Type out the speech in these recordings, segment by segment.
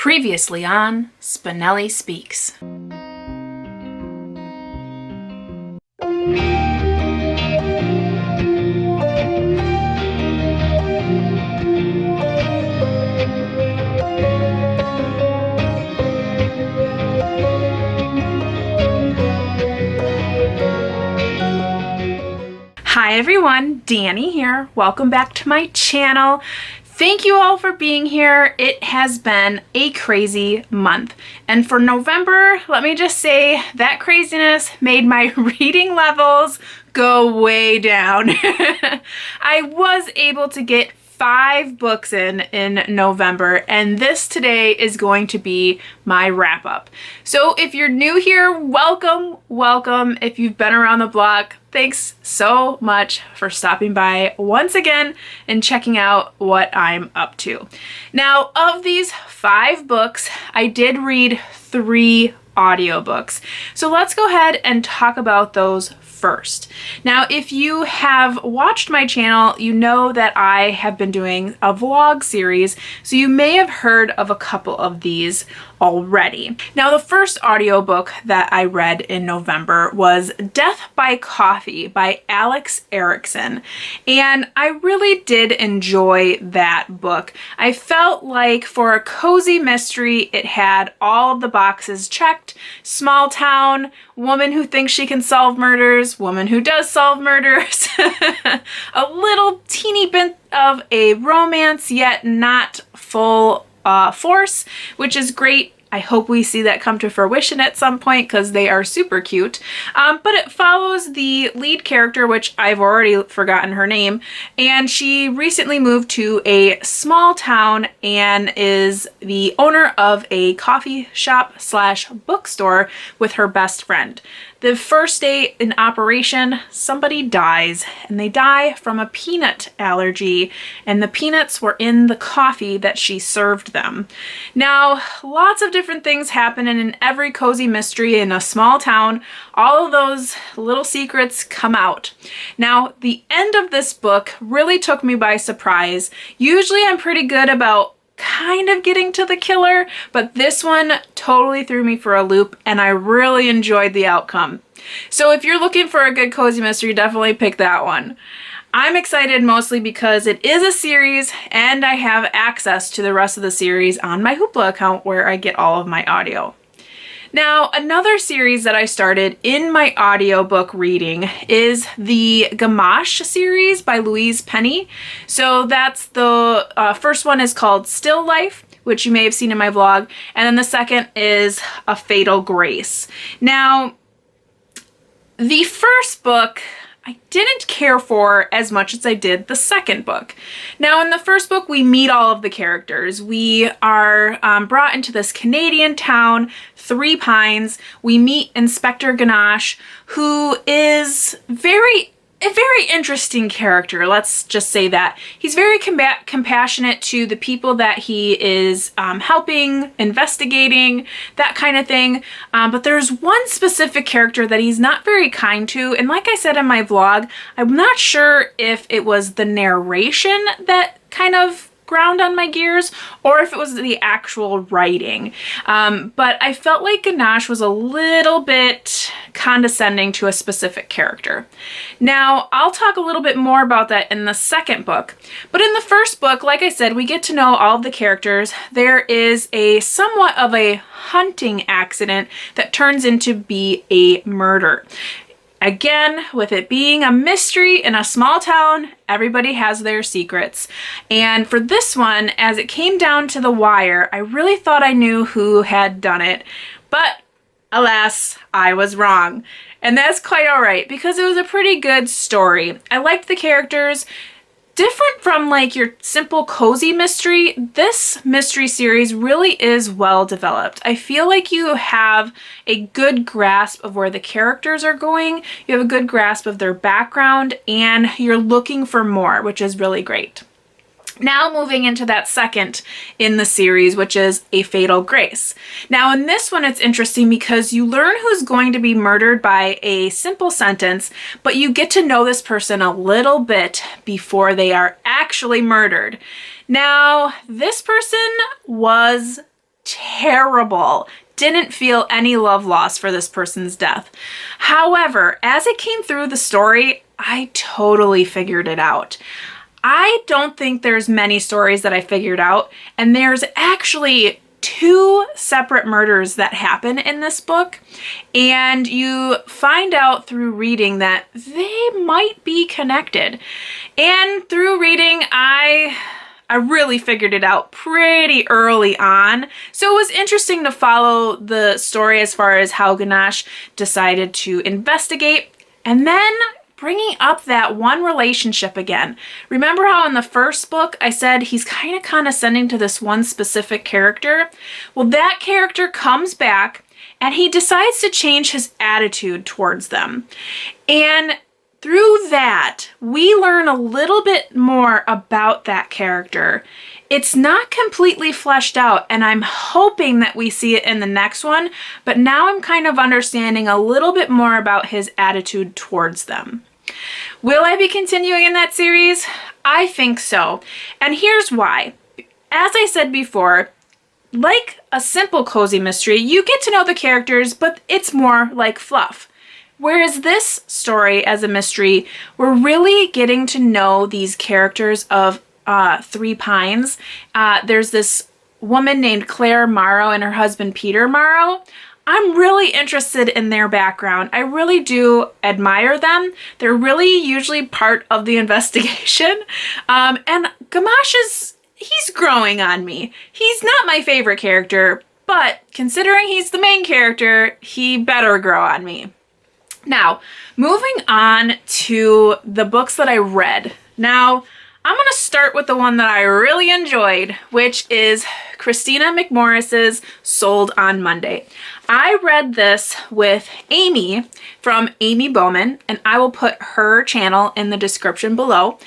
Previously on Spenelli Speaks. Hi everyone, Dani here. Welcome back to my channel. Thank you all for being here. It has been a crazy month. And for November, let me just say that craziness made my reading levels go way down. I was able to get 5 books in November, and this today is going to be my wrap up. So if you're new here, welcome, welcome. If you've been around the block, thanks so much for stopping by once again and checking out what I'm up to. Now, of these 5 books, I did read 3 audiobooks. So let's go ahead and talk about those first. Now, if you have watched my channel, you know that I have been doing a vlog series, so you may have heard of a couple of these already. Now, the first audiobook that I read in November was Death by Coffee by Erickson, and I really did enjoy that book. I felt like for a cozy mystery, it had all of the boxes checked. Small town, woman who thinks she can solve murders, woman who does solve murders, a little teeny bit of a romance, yet not full force, which is great. I hope we see that come to fruition at some point because they are super cute. But it follows the lead character, which I've already forgotten her name, and she recently moved to a small town and is the owner of a coffee shop / bookstore with her best friend. The first day in operation, somebody dies, and they die from a peanut allergy, and the peanuts were in the coffee that she served them. Now, lots of different things happen, and in every cozy mystery in a small town, all of those little secrets come out. Now, the end of this book really took me by surprise. Usually I'm pretty good about kind of getting to the killer, but this one totally threw me for a loop, and I really enjoyed the outcome. So if you're looking for a good cozy mystery, definitely pick that one. I'm excited mostly because it is a series and I have access to the rest of the series on my Hoopla account where I get all of my audio. Now, another series that I started in my audiobook reading is the Gamache series by Louise Penny. So that's the first one is called Still Life, which you may have seen in my vlog, and then the second is A Fatal Grace. Now, the first book I didn't care for as much as I did the second book. Now, in the first book, we meet all of the characters. We are brought into this Canadian town, Three Pines. We meet Inspector Ganache, who is a very interesting character. Let's just say that. He's very compassionate to the people that he is helping, investigating, that kind of thing. But there's one specific character that he's not very kind to. And like I said in my vlog, I'm not sure if it was the narration that kind of ground on my gears or if it was the actual writing. But I felt like Ganache was a little bit condescending to a specific character. Now, I'll talk a little bit more about that in the second book. But in the first book, like I said, we get to know all of the characters. There is a somewhat of a hunting accident that turns into be a murder. Again, with it being a mystery in a small town, everybody has their secrets. And for this one, as it came down to the wire, I really thought I knew who had done it. But alas, I was wrong. And that's quite all right because it was a pretty good story. I liked the characters. Different from like your simple cozy mystery, this mystery series really is well developed. I feel like you have a good grasp of where the characters are going, you have a good grasp of their background, and you're looking for more, which is really great. Now moving into that second in the series, which is A Fatal Grace. Now in this one, it's interesting because you learn who's going to be murdered by a simple sentence, but you get to know this person a little bit before they are actually murdered. Now, this person was terrible. Didn't feel any love lost for this person's death. However, as it came through the story, I totally figured it out. I don't think there's many stories that I figured out, and there's actually 2 separate murders that happen in this book, and you find out through reading that they might be connected. And through reading, I really figured it out pretty early on. So it was interesting to follow the story as far as how Ganesh decided to investigate, and then bringing up that one relationship again. Remember how in the first book I said he's kind of condescending to this one specific character? Well, that character comes back and he decides to change his attitude towards them. And through that, we learn a little bit more about that character. It's not completely fleshed out, and I'm hoping that we see it in the next one, but now I'm kind of understanding a little bit more about his attitude towards them. Will I be continuing in that series? I think so. And here's why. As I said before, like a simple cozy mystery, you get to know the characters, but it's more like fluff. Whereas this story as a mystery, we're really getting to know these characters of Three Pines. There's this woman named Claire Morrow and her husband Peter Morrow. I'm really interested in their background. I really do admire them. They're really usually part of the investigation. And Gamache he's growing on me. He's not my favorite character, but considering he's the main character, he better grow on me. Now, moving on to the books that I read. Now, I'm going to start with the one that I really enjoyed, which is Kristina McMorris's Sold on Monday. I read this with Amy from Amy Bowman, and I will put her channel in the description below.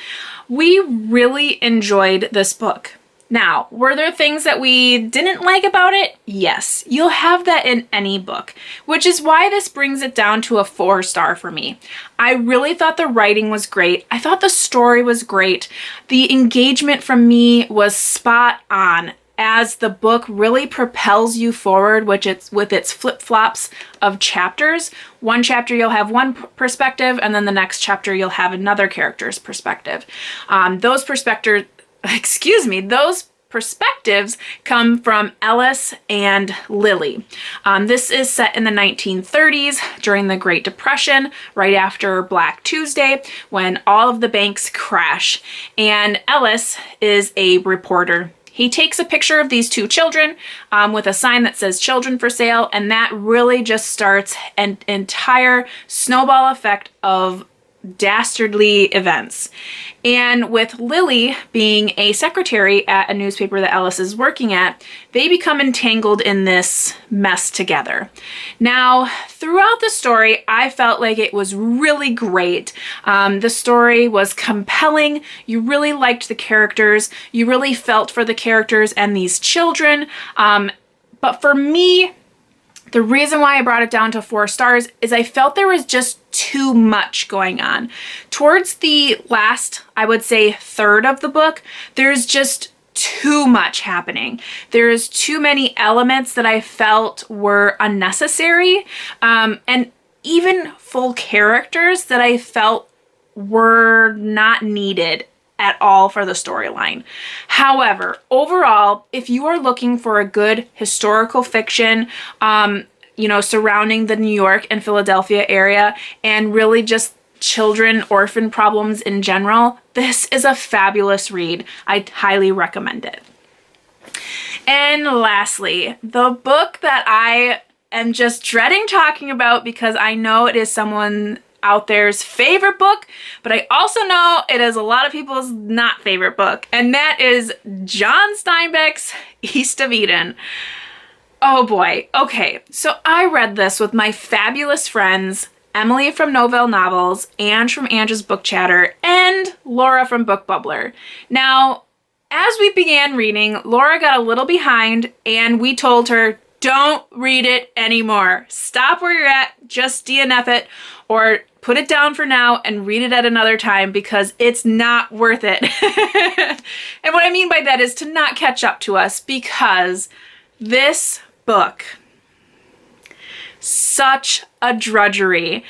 We really enjoyed this book. Now, were there things that we didn't like about it? Yes, you'll have that in any book, which is why this brings it down to a 4-star for me. I really thought the writing was great. I thought the story was great. The engagement from me was spot on, as the book really propels you forward, with its flip-flops of chapters. One chapter you'll have one perspective, and then the next chapter you'll have another character's perspective. Those perspectives come from Ellis and Lily. This is set in the 1930s during the Great Depression, right after Black Tuesday, when all of the banks crash. And Ellis is a reporter. He takes a picture of these 2 children with a sign that says children for sale, and that really just starts an entire snowball effect of dastardly events. And with Lily being a secretary at a newspaper that Ellis is working at, they become entangled in this mess together. Now, throughout the story, I felt like it was really great. The story was compelling. You really liked the characters. You really felt for the characters and these children. But for me, the reason why I brought it down to 4 stars is I felt there was just too much going on. Towards the last, I would say, third of the book, there's just too much happening. There's too many elements that I felt were unnecessary, and even full characters that I felt were not needed at all for the storyline. However, overall, if you are looking for a good historical fiction, surrounding the New York and Philadelphia area, and really just children, orphan problems in general, this is a fabulous read. I highly recommend it. And lastly, the book that I am just dreading talking about because I know it is someone out there's favorite book, but I also know it is a lot of people's not favorite book, and that is John Steinbeck's East of Eden. Oh boy. Okay, so I read this with my fabulous friends, Emily from Novell Novels, Ange from Ange's Book Chatter, and Laura from Book Bubbler. Now, as we began reading, Laura got a little behind, and we told her, don't read it anymore. Stop where you're at, just DNF it, or put it down for now and read it at another time because it's not worth it. And what I mean by that is to not catch up to us, because This book, such a drudgery.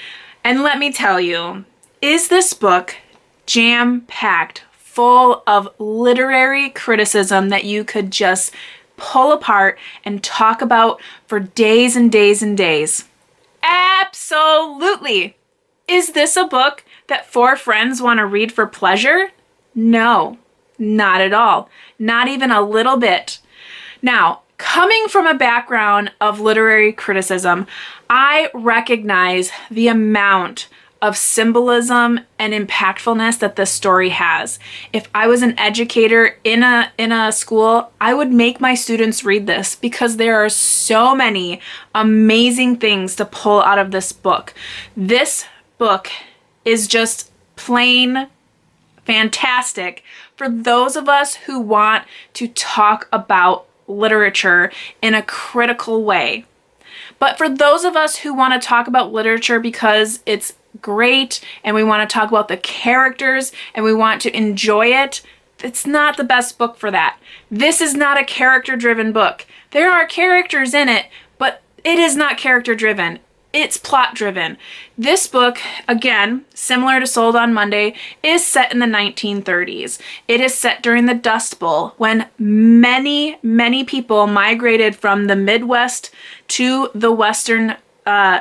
And let me tell you, is this book jam-packed full of literary criticism that you could just pull apart and talk about for days and days and days? Absolutely. Is this a book that four friends want to read for pleasure? No, not at all. Not even a little bit. Now, coming from a background of literary criticism, I recognize the amount of symbolism and impactfulness that this story has. If I was an educator in a school, I would make my students read this because there are so many amazing things to pull out of this book. This book is just plain fantastic for those of us who want to talk about literature in a critical way. But for those of us who want to talk about literature because it's great and we want to talk about the characters and we want to enjoy it, it's not the best book for that. This is not a character-driven book. There are characters in it, but it is not character-driven. It's plot-driven. This book, again, similar to Sold on Monday, is set in the 1930s. It is set during the Dust Bowl when many, many people migrated from the Midwest to the Western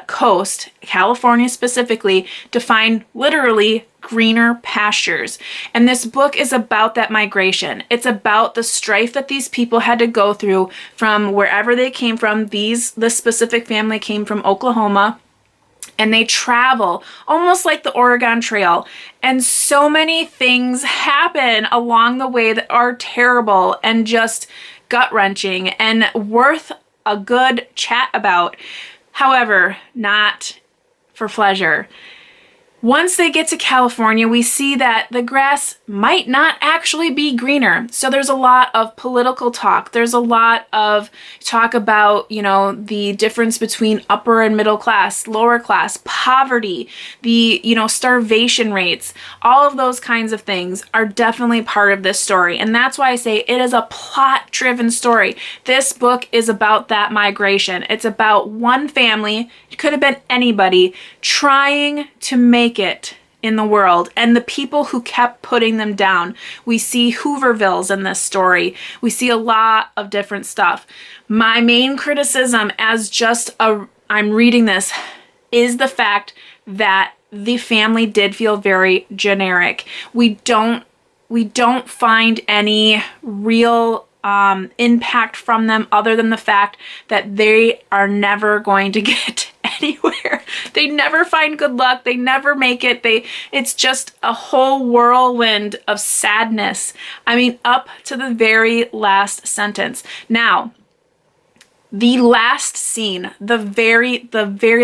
coast, California specifically, to find literally greener pastures. And this book is about that migration. It's about the strife that these people had to go through from wherever they came from. This specific family came from Oklahoma, and they travel almost like the Oregon Trail. And so many things happen along the way that are terrible and just gut-wrenching and worth a good chat about. However, not for pleasure. Once they get to California, we see that the grass might not actually be greener. So there's a lot of political talk. There's a lot of talk about, the difference between upper and middle class, lower class, poverty, the, starvation rates. All of those kinds of things are definitely part of this story. And that's why I say it is a plot-driven story. This book is about that migration. It's about one family, it could have been anybody, trying to make it in the world and the people who kept putting them down. We see Hoovervilles in this story. We see a lot of different stuff. My main criticism I'm reading this is the fact that the family did feel very generic. We don't find any real impact from them other than the fact that they are never going to get anywhere. They never find good luck. They never make it. It's just a whole whirlwind of sadness. I mean, up to the very last sentence. Now, the last scene, the very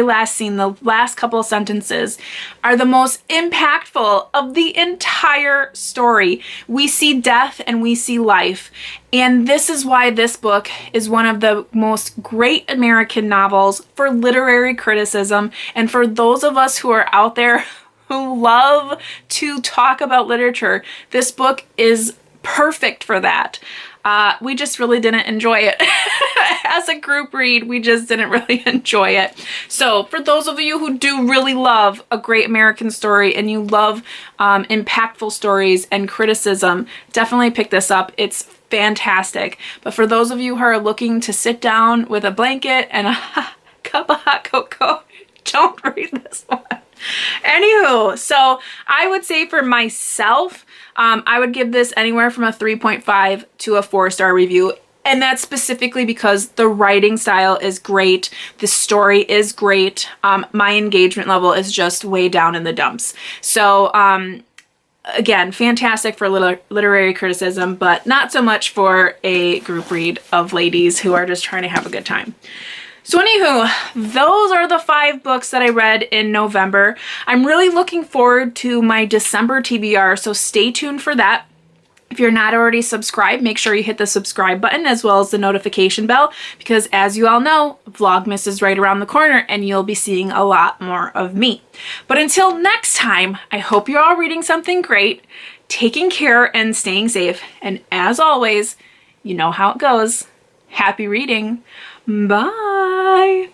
last scene, the last couple of sentences are the most impactful of the entire story. We see death and we see life. And this is why this book is one of the most great American novels for literary criticism. And for those of us who are out there who love to talk about literature, this book is perfect for that. We just really didn't enjoy it. As a group read, we just didn't really enjoy it. So for those of you who do really love a great American story and you love impactful stories and criticism, definitely pick this up. It's fantastic. But for those of you who are looking to sit down with a blanket and a cup of hot cocoa, don't read this one. Anywho, so I would say for myself, I would give this anywhere from a 3.5 to a 4-star review. And that's specifically because the writing style is great. The story is great. My engagement level is just way down in the dumps. So, again, fantastic for literary criticism, but not so much for a group read of ladies who are just trying to have a good time. So anywho, those are the 5 books that I read in November. I'm really looking forward to my December TBR, so stay tuned for that. If you're not already subscribed, make sure you hit the subscribe button as well as the notification bell, because as you all know, Vlogmas is right around the corner and you'll be seeing a lot more of me. But until next time, I hope you're all reading something great, taking care and staying safe, and as always, you know how it goes. Happy reading. Bye.